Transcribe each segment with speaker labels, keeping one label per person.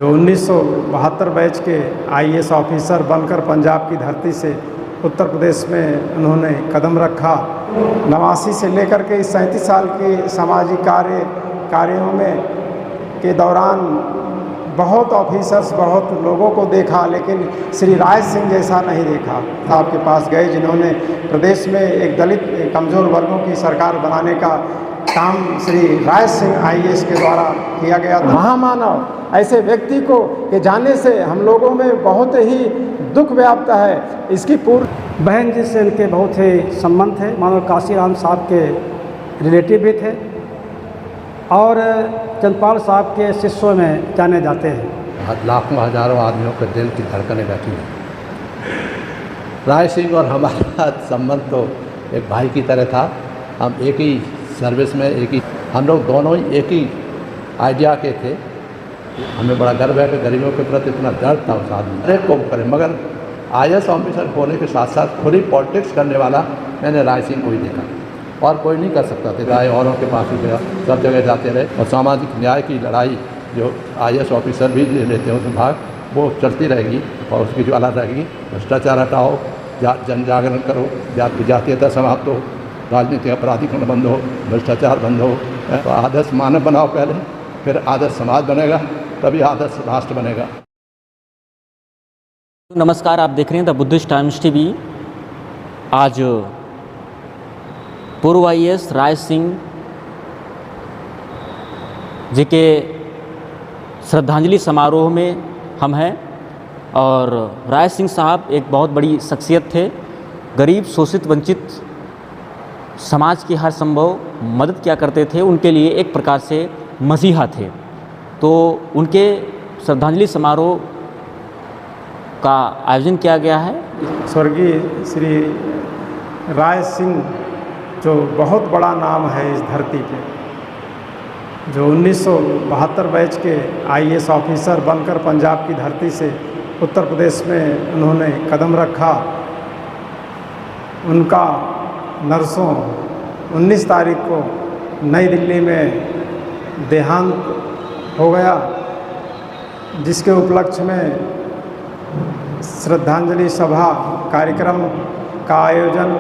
Speaker 1: जो 1972 बैच के IAS officer बनकर पंजाब की धरती से उत्तर प्रदेश में उन्होंने कदम रखा। 89 से लेकर के इस 37 साल के सामाजिक कार्यों में के दौरान बहुत ऑफिसर्स, बहुत लोगों को देखा, लेकिन श्री राज सिंह जैसा नहीं देखा। आपके पास गए जिन्होंने प्रदेश में एक दलित कमज़ोर वर्गों की सरकार बनाने का काम श्री राज सिंह आईएएस के द्वारा किया गया था। महामानव ऐसे व्यक्ति को के जाने से हम लोगों में बहुत ही दुख व्याप्त है। इसकी पूर्व
Speaker 2: बहन जी से इनके बहुत ही संबंध थे, मानो काशीराम साहब के रिलेटिव भी थे और चंद्रपाल साहब के शिष्यों में जाने जाते हैं।
Speaker 3: लाखों हजारों आदमियों के दिल की धड़कनें बैठी हैं। राय सिंह और हमारा संबंध तो एक भाई की तरह था। हम एक ही सर्विस में, हम लोग दोनों ही एक ही आइडिया के थे। हमें बड़ा गर्व है कि गरीबों के प्रति इतना दर्द था उस आदमी हर एक को करें, मगर आईएएस ऑफिसर होने के साथ साथ खुद ही पॉलिटिक्स करने वाला मैंने राय सिंह को ही देखा और कोई नहीं कर सकता था। राय औरों के पास ही गया, सब जगह जाते रहे और सामाजिक न्याय की लड़ाई जो आईएएस ऑफिसर भी ले लेते हैं उसमें भाग, वो चलती रहेगी और उसकी ज्वाला रहेगी। भ्रष्टाचार हटाओ, जन जागरण करो, जातीयता समाप्त हो, राजनीतिक अपराधीकरण बंद हो, भ्रष्टाचार बंद हो, तो आदर्श मानव बनाओ पहले, फिर आदर्श समाज बनेगा, तभी आदर्श राष्ट्र बनेगा।
Speaker 4: नमस्कार, आप देख रहे हैं द बुद्धिस्ट टाइम्स टीवी। आज पूर्व आईएएस राज सिंह जी के श्रद्धांजलि समारोह में हम हैं और राज सिंह साहब एक बहुत बड़ी शख्सियत थे। गरीब, शोषित, वंचित समाज की हर संभव मदद किया करते थे। उनके लिए एक प्रकार से मसीहा थे। तो उनके श्रद्धांजलि समारोह का आयोजन किया गया है।
Speaker 1: स्वर्गीय श्री राज सिंह जो बहुत बड़ा नाम है इस धरती पे, जो 1972 बैच के आईएएस ऑफिसर बनकर पंजाब की धरती से उत्तर प्रदेश में उन्होंने कदम रखा। उनका नरसों 19 तारीख को नई दिल्ली में देहांत हो गया, जिसके उपलक्ष्य में श्रद्धांजलि सभा कार्यक्रम का आयोजन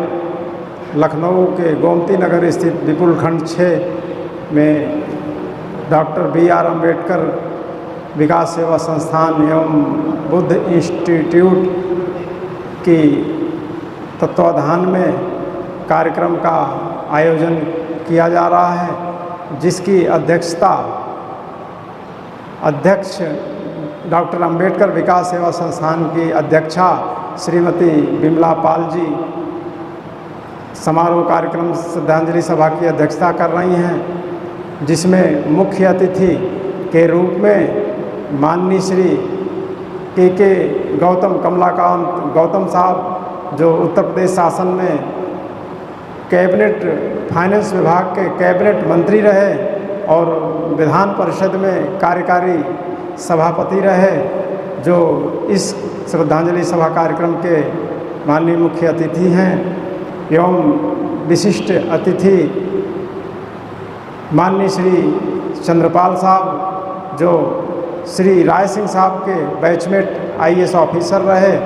Speaker 1: लखनऊ के गोमती नगर स्थित विपुल खंड 6 में डॉक्टर BR अम्बेडकर विकास सेवा संस्थान एवं बुद्ध इंस्टीट्यूट की तत्वाधान में कार्यक्रम का आयोजन किया जा रहा है, जिसकी अध्यक्ष डॉक्टर अम्बेडकर विकास सेवा संस्थान की अध्यक्षा श्रीमती विमला पाल जी समारोह कार्यक्रम श्रद्धांजलि सभा की अध्यक्षता कर रही हैं, जिसमें मुख्य अतिथि के रूप में माननीय श्री के कमलाकांत गौतम साहब, जो उत्तर प्रदेश शासन में कैबिनेट फाइनेंस विभाग के कैबिनेट मंत्री रहे और विधान परिषद में कार्यकारी सभापति रहे, जो इस श्रद्धांजलि सभा कार्यक्रम के माननीय मुख्य अतिथि हैं। एवं विशिष्ट अतिथि माननीय श्री चंद्रपाल साहब, जो श्री राय सिंह साहब के बैचमेट आईएएस ऑफिसर रहे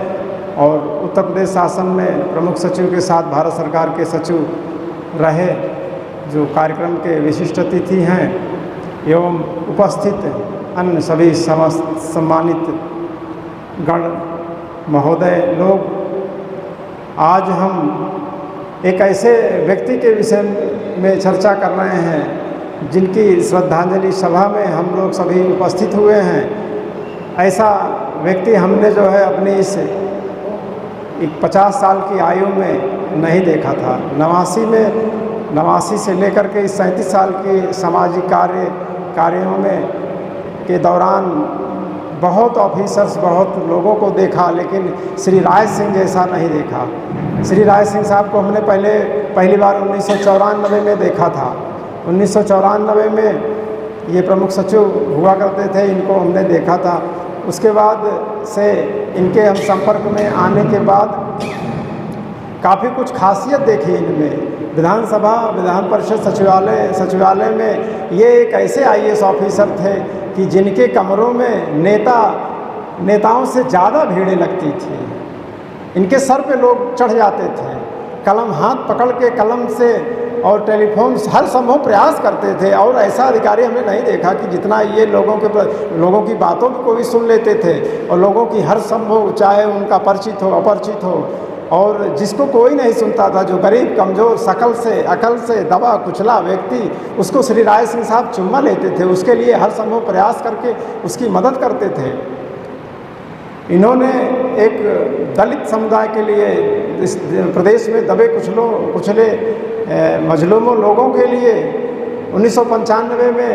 Speaker 1: और उत्तर प्रदेश शासन में प्रमुख सचिव के साथ भारत सरकार के सचिव रहे, जो कार्यक्रम के विशिष्ट अतिथि हैं। एवं उपस्थित अन्य सभी सम्मानित गण महोदय लोग, आज हम एक ऐसे व्यक्ति के विषय में चर्चा कर रहे हैं जिनकी श्रद्धांजलि सभा में हम लोग सभी उपस्थित हुए हैं। ऐसा व्यक्ति हमने जो है अपनी इस 50 साल की आयु में नहीं देखा था। 89 से लेकर के इस 37 साल के सामाजिक कार्यों में के दौरान बहुत ऑफिसर्स, बहुत लोगों को देखा, लेकिन श्री राज सिंह जैसा नहीं देखा। श्री राज सिंह साहब को हमने पहली बार 1994 में देखा था। 1994 में ये प्रमुख सचिव हुआ करते थे, इनको हमने देखा था। उसके बाद से इनके हम संपर्क में आने के बाद काफ़ी कुछ खासियत देखी इनमें। विधानसभा विधान परिषद सचिवालय में ये एक ऐसे आईएएस ऑफिसर थे कि जिनके कमरों में नेताओं से ज़्यादा भीड़ें लगती थी। इनके सर पे लोग चढ़ जाते थे, कलम हाथ पकड़ के कलम से और टेलीफोन हर संभव प्रयास करते थे। और ऐसा अधिकारी हमने नहीं देखा कि जितना ये लोगों की बातों को भी सुन लेते थे और लोगों की हर संभव, चाहे उनका परिचित हो अपरिचित हो, और जिसको कोई नहीं सुनता था, जो गरीब कमज़ोर अकल से दबा कुचला व्यक्ति, उसको श्री राय सिंह साहब चुम्मा लेते थे, उसके लिए हर संभव प्रयास करके उसकी मदद करते थे। इन्होंने एक दलित समुदाय के लिए, इस प्रदेश में दबे कुचले मजलूमों लोगों के लिए 1995 में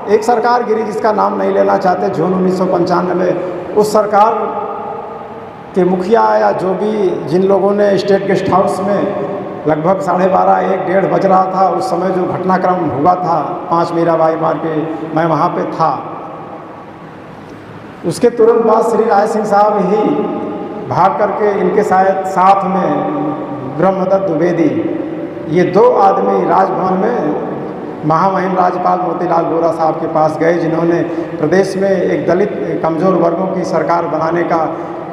Speaker 1: एक सरकार गिरी जिसका नाम नहीं लेना चाहते, जून 1995, उस सरकार के मुखिया या जो भी जिन लोगों ने स्टेट गेस्ट हाउस में लगभग 12:30-1 बज रहा था उस समय जो घटनाक्रम हुआ था 5 मीराबाई मार के, मैं वहाँ पे था। उसके तुरंत बाद श्री राय सिंह साहब ही भाग करके इनके साथ में ब्रह्मदत्त द्विवेदी, ये 2 आदमी राजभवन में महामहिम राज्यपाल मोतीलाल वोरा साहब के पास गए, जिन्होंने प्रदेश में एक दलित कमज़ोर वर्गों की सरकार बनाने का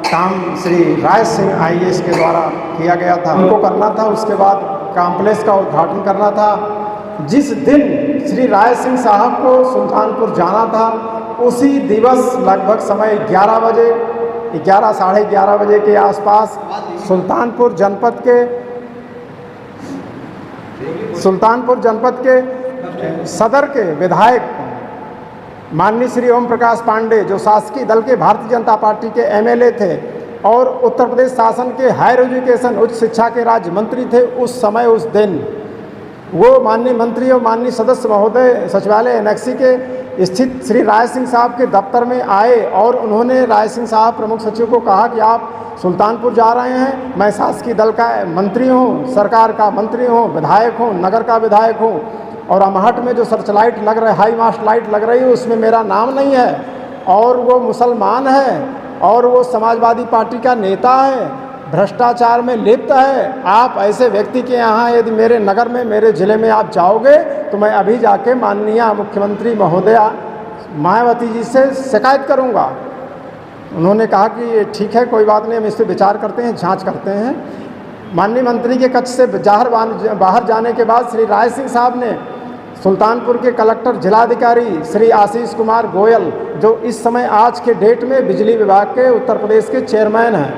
Speaker 1: काम श्री राय सिंह आईएएस के द्वारा किया गया था, उनको करना था। उसके बाद कॉम्प्लेक्स का उद्घाटन करना था। जिस दिन श्री राय सिंह साहब को सुल्तानपुर जाना था, उसी दिवस लगभग समय 11 बजे, 11 साढ़े 11 बजे के आसपास सुल्तानपुर जनपद के सदर के विधायक माननीय श्री ओम प्रकाश पांडे, जो शासकीय दल के भारतीय जनता पार्टी के एमएलए थे और उत्तर प्रदेश शासन के हायर एजुकेशन उच्च शिक्षा के राज्य मंत्री थे, उस समय उस दिन वो माननीय मंत्री और माननीय सदस्य महोदय सचिवालय एनेक्सी के स्थित श्री राय सिंह साहब के दफ्तर में आए और उन्होंने राय सिंह साहब प्रमुख सचिव को कहा कि आप सुल्तानपुर जा रहे हैं, मैं शासकीय दल का मंत्री हूँ, सरकार का मंत्री हूँ, विधायक हूँ, नगर का विधायक हूँ, और अमहट में जो सर्च लाइट लग रहा है, हाई मास्ट लाइट लग रही है, उसमें मेरा नाम नहीं है, और वो मुसलमान है और वो समाजवादी पार्टी का नेता है, भ्रष्टाचार में लिप्त है। आप ऐसे व्यक्ति के यहाँ यदि मेरे नगर में, मेरे ज़िले में आप जाओगे तो मैं अभी जाके माननीय मुख्यमंत्री महोदया मायावती जी से शिकायत करूँगा। उन्होंने कहा कि ये ठीक है, कोई बात नहीं, हम इस पर विचार करते हैं, जांच करते हैं। माननीय मंत्री के कक्ष से बाहर जाने के बाद श्री राय सिंह साहब ने सुल्तानपुर के कलेक्टर जिलाधिकारी श्री आशीष कुमार गोयल, जो इस समय आज के डेट में बिजली विभाग के उत्तर प्रदेश के चेयरमैन हैं,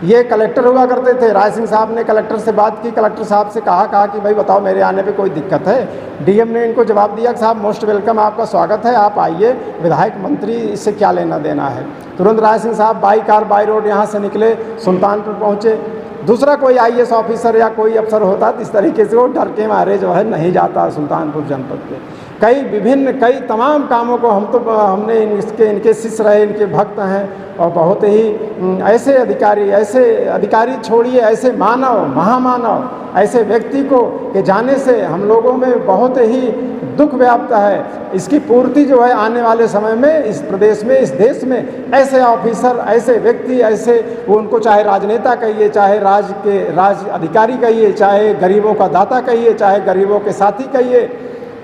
Speaker 1: ये कलेक्टर हुआ करते थे। राय सिंह साहब ने कलेक्टर से बात की, कलेक्टर साहब से कहा कि भाई बताओ मेरे आने पे कोई दिक्कत है। डीएम ने इनको जवाब दिया कि साहब मोस्ट वेलकम, आपका स्वागत है, आप आइए, विधायक मंत्री इससे क्या लेना देना है। तुरंत राय सिंह साहब बाई कार बाई रोड यहाँ से निकले, सुल्तानपुर पहुँचे। दूसरा कोई आईएएस ऑफिसर या कोई अफसर होता तो इस तरीके से वो डर के मारे जो है नहीं जाता सुल्तानपुर जनपद के। कई तमाम कामों को हमने इनके शिष्य रहे, इनके भक्त हैं, और बहुत ही ऐसे अधिकारी छोड़िए, ऐसे मानव, महामानव, ऐसे व्यक्ति को के जाने से हम लोगों में बहुत ही दुख व्याप्त है। इसकी पूर्ति जो है आने वाले समय में इस प्रदेश में, इस देश में ऐसे ऑफिसर, ऐसे व्यक्ति, ऐसे वो उनको चाहे राजनेता कहिए, चाहे राज अधिकारी कहिए, चाहे गरीबों का दाता कहिए, चाहे गरीबों के साथी कहिए,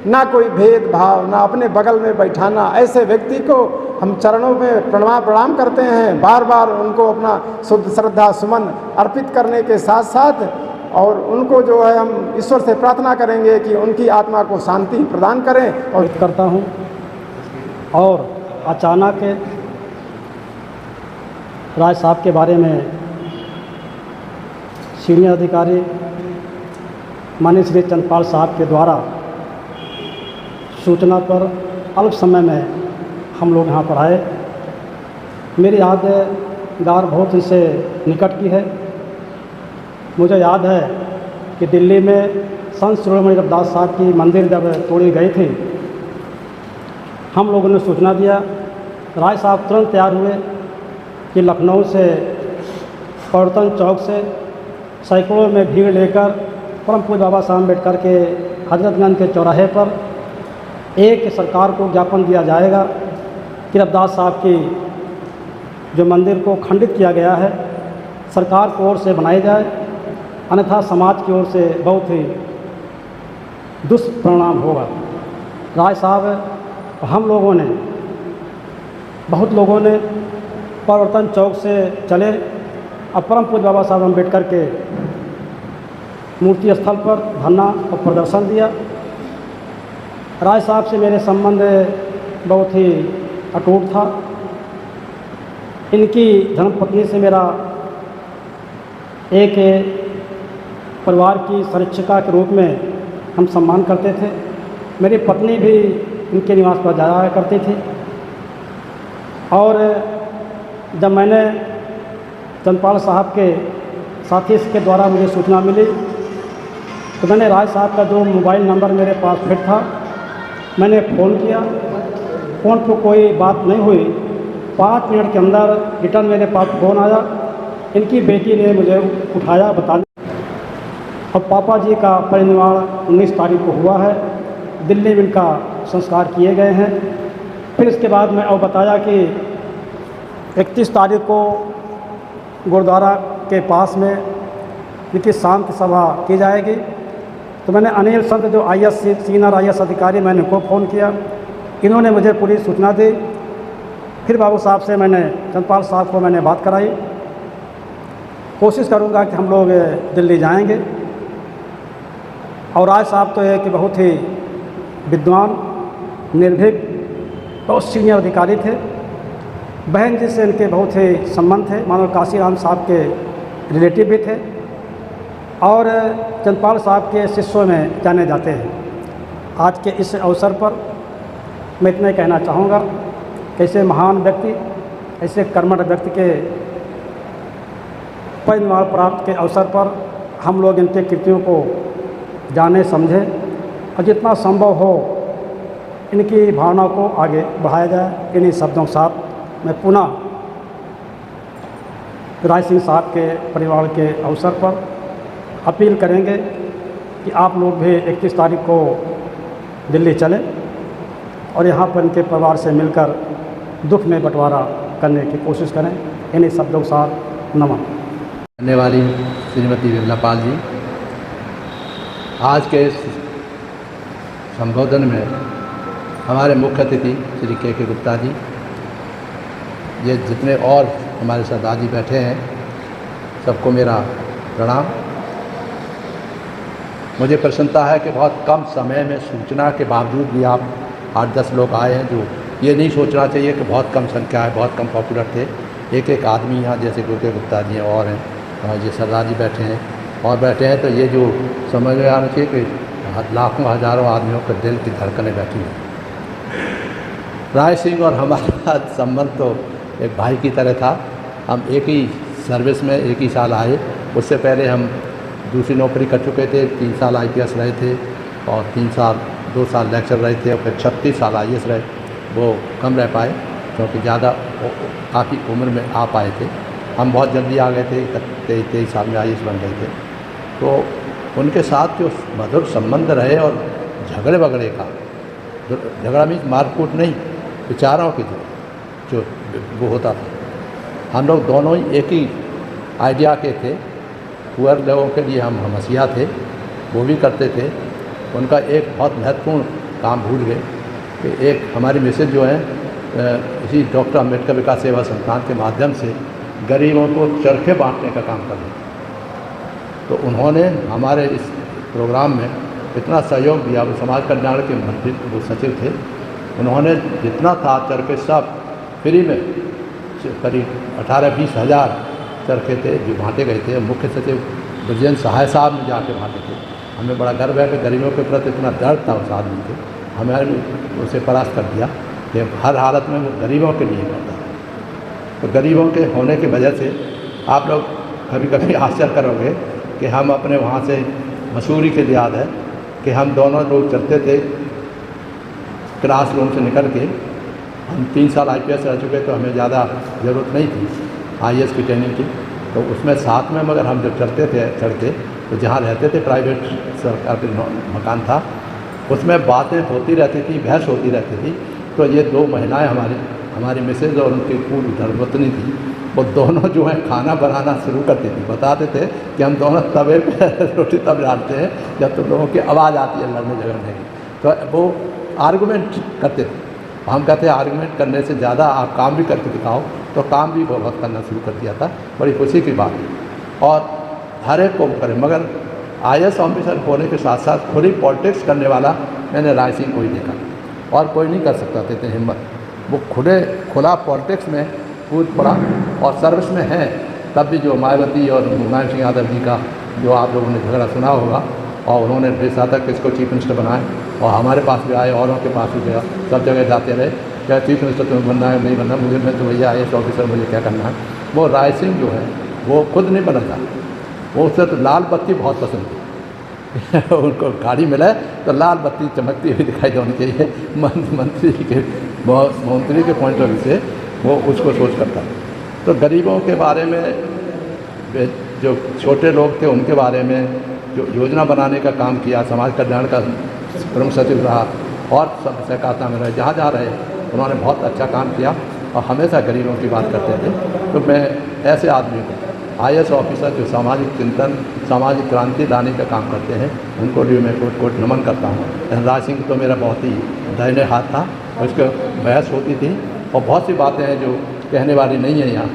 Speaker 1: ना कोई भेदभाव, ना अपने बगल में बैठाना, ऐसे व्यक्ति को हम चरणों में प्रणाम करते हैं, बार बार उनको अपना शुद्ध श्रद्धा सुमन अर्पित करने के साथ साथ, और उनको जो है हम ईश्वर से प्रार्थना करेंगे कि उनकी आत्मा को शांति प्रदान करें। और
Speaker 2: करता हूँ। और अचानक राय साहब के बारे में सीनियर अधिकारी माननीय श्री चंद्रपाल साहब के द्वारा सूचना पर अल्प समय में हम लोग यहाँ पर आए। मेरी यादगार बहुत इनसे निकट की है। मुझे याद है कि दिल्ली में संत शिरोमणि रविदास साहब की मंदिर जब तोड़ी गई थी, हम लोगों ने सूचना दिया, राय साहब तुरंत तैयार हुए कि लखनऊ से पवर्तन चौक से सैकड़ों में भीड़ लेकर परम पूज्य बाबा साहब अम्बेडकर के हजरतगंज के चौराहे पर एक सरकार को ज्ञापन दिया जाएगा कि रविदास साहब की जो मंदिर को खंडित किया गया है, सरकार की ओर से बनाई जाए, अन्यथा समाज की ओर से बहुत ही दुष्परिणाम होगा। राय साहब, हम लोगों ने, बहुत लोगों ने परिवर्तन चौक से चले और परम पूज्य बाबा साहब अम्बेडकर के मूर्ति स्थल पर धरना और प्रदर्शन दिया। राय साहब से मेरे संबंध बहुत ही अटूट था। इनकी धर्मपत्नी से मेरा एक परिवार की संरक्षिका के रूप में हम सम्मान करते थे। मेरी पत्नी भी इनके निवास पर जाया करती थी। और जब मैंने चंद्रपाल साहब के साथी के द्वारा मुझे सूचना मिली तो मैंने राय साहब का जो मोबाइल नंबर मेरे पास फिट था, मैंने फ़ोन किया। फ़ोन पर कोई बात नहीं हुई। 5 मिनट के अंदर रिटर्न मेरे पास फ़ोन आया। इनकी बेटी ने मुझे उठाया, बता और पापा जी का परिनिर्वाण 19 तारीख को हुआ है। दिल्ली में इनका संस्कार किए गए हैं। फिर इसके बाद मैं और बताया कि 31 तारीख को गुरुद्वारा के पास में इनकी शांति सभा की जाएगी। तो मैंने अनिल संत जो IAS सीनियर IAS अधिकारी, मैंने उनको फ़ोन किया। इन्होंने मुझे पूरी सूचना दी। फिर बाबू साहब से मैंने, चंद्रपाल साहब को मैंने बात कराई। कोशिश करूंगा कि हम लोग दिल्ली जाएंगे। और राय साहब तो है कि बहुत ही विद्वान, निर्भीक, बहुत सीनियर अधिकारी थे। बहन जी से इनके बहुत ही संबंध थे, मानो काशीराम साहब के रिलेटिव भी थे और चंद्रपाल साहब के शिष्यों में जाने जाते हैं। आज के इस अवसर पर मैं इतना ही कहना चाहूँगा, कैसे महान व्यक्ति, ऐसे कर्मठ व्यक्ति के परिनिर्वाण प्राप्त के अवसर पर हम लोग इनके कृतियों को जाने समझें और जितना संभव हो इनकी भावना को आगे बढ़ाया जाए। इन्हीं शब्दों के साथ मैं पुनः राय सिंह साहब के परिवार के अवसर पर अपील करेंगे कि आप लोग भी 31 तारीख को दिल्ली चलें और यहाँ पर इनके परिवार से मिलकर दुख में बंटवारा करने की कोशिश करें। इन्हीं शब्दों के साथ नमन।
Speaker 3: करने वाली श्रीमती विमला पाल जी, आज के इस संबोधन में हमारे मुख्य अतिथि श्री के गुप्ता जी, ये जितने और हमारे सरदार जी बैठे हैं, सबको मेरा प्रणाम। मुझे प्रसन्नता है कि बहुत कम समय में सूचना के बावजूद भी आप 8-10 लोग आए हैं। जो ये नहीं सोचना चाहिए कि बहुत कम संख्या है, बहुत कम पॉपुलर थे। एक आदमी यहाँ जैसे के गुप्ता जी और हैं, और ये सरदार जी बैठे हैं और बैठे हैं, तो ये जो समझ में आना चाहिए कि लाखों हज़ारों आदमियों के दिल की धड़कनें बैठी हैं। राय सिंह और हमारा संबंध तो एक भाई की तरह था। हम एक ही सर्विस में एक ही साल आए। उससे पहले हम दूसरी नौकरी कर चुके थे। 3 साल IPS रहे थे और 2 साल लेक्चर रहे थे और फिर 36 साल IAS रहे। वो कम रह पाए क्योंकि ज़्यादा काफ़ी उम्र में आ पाए थे। हम बहुत जल्दी आ गए थे, 23 साल में IAS बन गए थे। तो उनके साथ जो मधुर संबंध रहे और झगड़े वगड़े का, झगड़ा मीन्स मारकूट नहीं, विचारों की जो वो होता था। हम लोग दोनों ही एक ही आइडिया के थे। पुअर लोगों के लिए हम मसीहा थे, वो भी करते थे। उनका एक बहुत महत्वपूर्ण काम भूल गए कि एक हमारी मिसेज जो है इसी डॉक्टर अम्बेडकर विकास सेवा संस्थान के माध्यम से गरीबों को चरखे बांटने का काम कर रहे। तो उन्होंने हमारे इस प्रोग्राम में इतना सहयोग दिया। वो समाज कल्याण के मंत्री, वो सचिव थे। उन्होंने जितना था चरखे सब फ्री में, करीब 18-20 हज़ार चरखे थे जो बांटे गए थे। मुख्य सचिव ब्रजेंद्र सहाय साहब ने जाके बांटे थे। हमें बड़ा गर्व है कि गरीबों के प्रति इतना दर्द था उस आदमी के। हमें उसे परास्त कर दिया कि हर हालत में वो गरीबों के लिए करता था। तो गरीबों के होने की वजह से आप लोग कभी कभी आश्चर्य करोगे कि हम अपने वहाँ से मसूरी के याद है कि हम दोनों लोग चलते थे क्लास रूम से निकल के। हम 3 साल IPS रह चुके तो हमें ज़्यादा ज़रूरत नहीं थी IAS की ट्रेनिंग की। तो उसमें साथ में मगर हम जब चढ़ते थे चढ़ते तो जहाँ रहते थे प्राइवेट सरकार के मकान था, उसमें बातें होती रहती थी, बहस होती रहती थी। तो ये 2 महिलाएं हमारी हमारी मिसेज और उनकी पूरी धर्मपत्नी थी, वो दोनों जो है खाना बनाना शुरू करती थी। बताते थे कि हम दोनों तवे पे रोटी तब डालते हैं जब तो लोगों की आवाज़ आती है लड़ने झगड़ने की। तो वो आर्गूमेंट करते थे। हम कहते हैं आर्गूमेंट करने से ज़्यादा आप काम भी करके दिखाओ, तो काम भी वो बहुत करना शुरू कर दिया था। बड़ी खुशी की बात है। और हर एक को करें, मगर IAS ऑफिसर होने के साथ साथ खुली पॉलिटिक्स करने वाला मैंने राय सिंह को ही देखा, और कोई नहीं कर सकता थे हिम्मत। वो खुला पॉलिटिक्स में कूद पड़ा और सर्विस में है। तब भी जो मायावती और मुलायम सिंह यादव जी का जो आप लोगों ने झगड़ा सुना होगा, और उन्होंने बेसा तक इसको चीफ मिनिस्टर बनाए, और हमारे पास भी आए, औरों के पास भी गया, सब जगह जाते रहे, क्या चीफ मिनिस्टर तुम्हें बनना है नहीं बनना, मुझे मैं तो भैया IAS ऑफिसर मुझे क्या करना है। वो राय सिंह जो है वो खुद नहीं बना था, वो उससे तो लाल बत्ती बहुत पसंद थी उनको गाड़ी मिले तो लाल बत्ती चमकती हुई दिखाई देनी चाहिए। मंत्री के पॉइंट ऑफ व्यू से वो उसको सोच करता। तो गरीबों के बारे में, जो छोटे लोग थे उनके बारे में जो योजना बनाने का काम किया, समाज कल्याण का प्रमुख सचिव रहा और सब सहकारिता में रहे, जहाँ जहाँ रहे उन्होंने बहुत अच्छा काम किया और हमेशा गरीबों की बात करते थे। तो मैं ऐसे आदमी को IAS ऑफिसर जो सामाजिक चिंतन, सामाजिक क्रांति लाने का काम करते हैं, उनको भी मैं कोट कोट नमन करता हूँ। राज सिंह तो मेरा बहुत ही दाहिने हाथ था, उसको बहस होती थी और बहुत सी बातें हैं जो कहने वाली नहीं है यहाँ।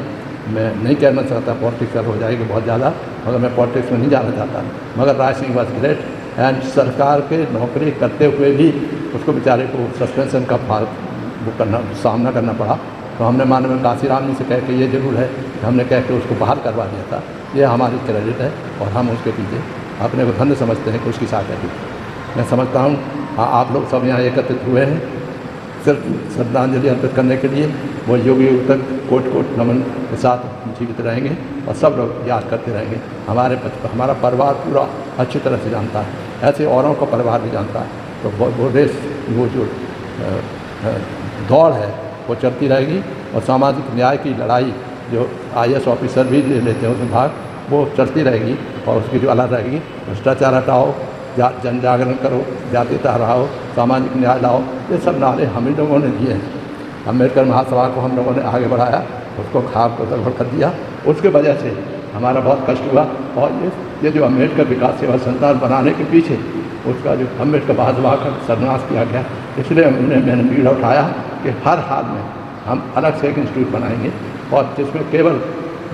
Speaker 3: मैं नहीं कहना चाहता, पॉलिटिक्स हो जाएगी बहुत ज़्यादा, मगर मैं पॉलिटिक्स में नहीं जाना चाहता। मगर Raj Singh was great, and सरकार के नौकरी करते हुए भी उसको बेचारे को सस्पेंशन का सामना करना पड़ा। तो हमने माननीय काशीराम जी से कह के ये जरूर है कि हमने कह के उसको बाहर करवा दिया था। ये हमारी क्रेडिट है और हम उसके पीछे अपने को धन्य समझते हैं कि उसकी सहायता की। मैं समझता हूँ आप लोग सब यहाँ एकत्रित हुए हैं सिर्फ श्रद्धांजलि अर्पित करने के लिए। वो युग युग तक कोट कोट नमन के साथ जीवित रहेंगे और सब लोग याद करते रहेंगे। हमारा परिवार पूरा अच्छी तरह से जानता है, ऐसे औरों का परिवार भी जानता है। तो वो रेस, वो जो दौड़ है वो चलती रहेगी और सामाजिक न्याय की लड़ाई जो IAS ऑफिसर भी लेते हैं उसमें भाग, वो चलती रहेगी और उसकी जो अलग रहेगी। भ्रष्टाचार हटाओ, जन जागरण करो, जातीयता हटाओ, सामाजिक न्याय लाओ, ये सब नारे हम ही लोगों ने दिए हैं। अम्बेडकर महासभा को हम लोगों ने आगे बढ़ाया, उसको खाब को गड़बड़ कर दिया, उसके वजह से हमारा बहुत कष्ट हुआ। और ये जो अम्बेडकर विकास सेवा संस्थान बनाने के पीछे उसका जो अम्बेडकर महासभा का सर्वनाश किया गया, इसलिए मैंने बीड़ा उठाया कि हर हाल में हम अलग से एक इंस्टीट्यूट बनाएंगे और जिसमें केवल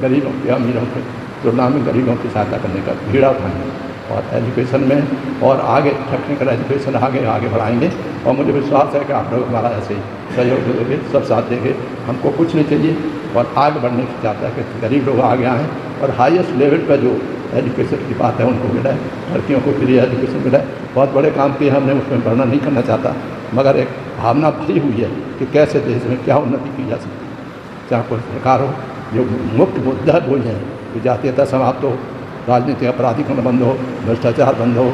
Speaker 3: गरीबों के, अमीरों के तुलना में गरीबों की सहायता करने का बीड़ा उठाएंगे और एजुकेशन में और आगे टेक्निकल एजुकेशन आगे बढ़ाएंगे। और मुझे विश्वास है कि आप लोग हमारा ऐसे ही सहयोग देंगे, सब साथ देंगे। हमको कुछ नहीं चाहिए और आगे बढ़ने की चाहता है कि गरीब लोग आगे आएँ और हाईएस्ट लेवल पर जो एजुकेशन की बात है उनको मिला है, लड़कियों को फ्री एजुकेशन मिला है। बहुत बड़े काम किए हमने, उसमें वर्णन नहीं करना चाहता, मगर एक भावना भरी हुई है कि कैसे देश में क्या उन्नति की जा सकती है। चाहे कोई सरकार हो, जो मुख्य मुद्दा वही है कि जातीयता समाप्त हो, राजनीतिक अपराधीकरण बंद हो, भ्रष्टाचार बंद हो,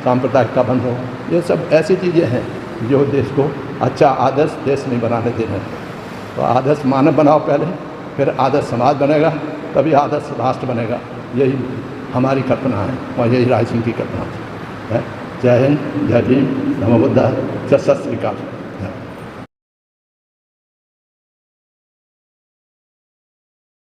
Speaker 3: सांप्रदायिकता बंद हो। ये सब ऐसी चीज़ें हैं जो देश को अच्छा आदर्श देश नहीं बनाने देना। तो आदर्श मानव बनाओ पहले, फिर आदर्श समाज बनेगा, तभी आदर्श राष्ट्र बनेगा। यही हमारी कल्पना है और यही राय सिंह की कल्पना है। जय हिंद, जय भीम, नमो बुद्धाय, सत श्री अकाल।